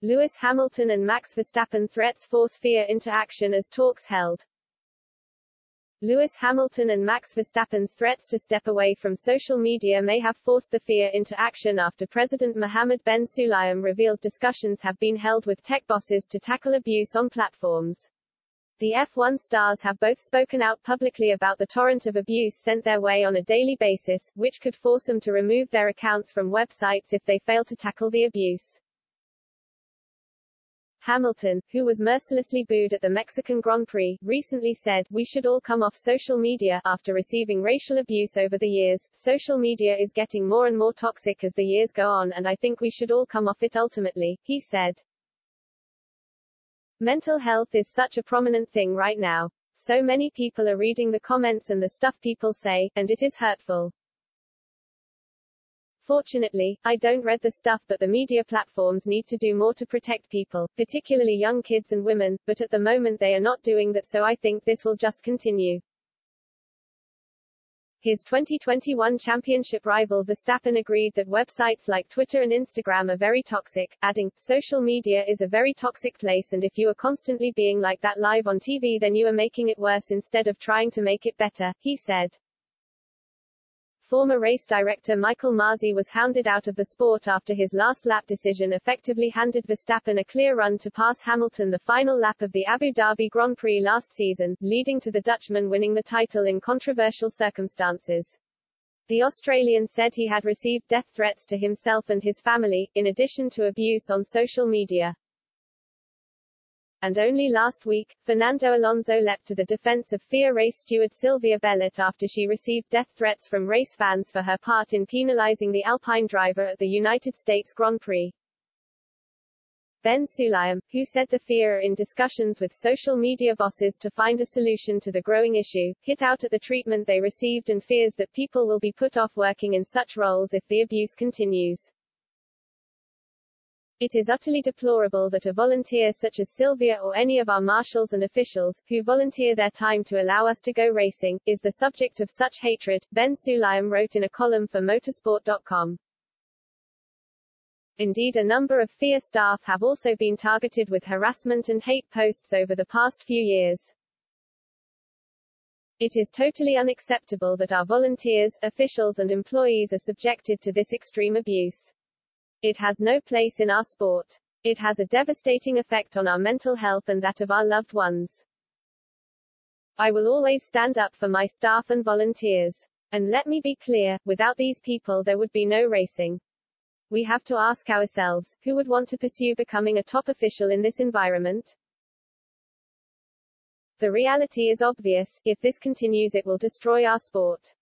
Lewis Hamilton and Max Verstappen threats force fear into action as talks held. Lewis Hamilton and Max Verstappen's threats to step away from social media may have forced the fear into action after President Mohammed bin Sulayem revealed discussions have been held with tech bosses to tackle abuse on platforms. The F1 stars have both spoken out publicly about the torrent of abuse sent their way on a daily basis, which could force them to remove their accounts from websites if they fail to tackle the abuse. Hamilton, who was mercilessly booed at the Mexican Grand Prix, recently said, "We should all come off social media." After receiving racial abuse over the years, social media is getting more and more toxic as the years go on, and I think we should all come off it ultimately, he said. Mental health is such a prominent thing right now. So many people are reading the comments and the stuff people say, and it is hurtful. Fortunately, I don't read the stuff, but the media platforms need to do more to protect people, particularly young kids and women, but at the moment they are not doing that, so I think this will just continue. His 2021 championship rival Verstappen agreed that websites like Twitter and Instagram are very toxic, adding, "Social media is a very toxic place, and if you are constantly being like that live on TV, then you are making it worse instead of trying to make it better," he said. Former race director Michael Masi was hounded out of the sport after his last lap decision effectively handed Verstappen a clear run to pass Hamilton the final lap of the Abu Dhabi Grand Prix last season, leading to the Dutchman winning the title in controversial circumstances. The Australian said he had received death threats to himself and his family, in addition to abuse on social media. And only last week, Fernando Alonso leapt to the defense of FIA race steward 𝗟𝗵𝗿𝗀𝗀 after she received death threats from race fans for her part in penalizing the Alpine driver at the United States Grand Prix. Bin Sulayem, who said the FIA are in discussions with social media bosses to find a solution to the growing issue, hit out at the treatment they received and fears that people will be put off working in such roles if the abuse continues. It is utterly deplorable that a volunteer such as Sylvia or any of our marshals and officials, who volunteer their time to allow us to go racing, is the subject of such hatred, Bin Sulayem wrote in a column for motorsport.com. Indeed, a number of FIA staff have also been targeted with harassment and hate posts over the past few years. It is totally unacceptable that our volunteers, officials and employees are subjected to this extreme abuse. It has no place in our sport. It has a devastating effect on our mental health and that of our loved ones. I will always stand up for my staff and volunteers. And let me be clear, without these people there would be no racing. We have to ask ourselves, who would want to pursue becoming a top official in this environment? The reality is obvious: if this continues, it will destroy our sport.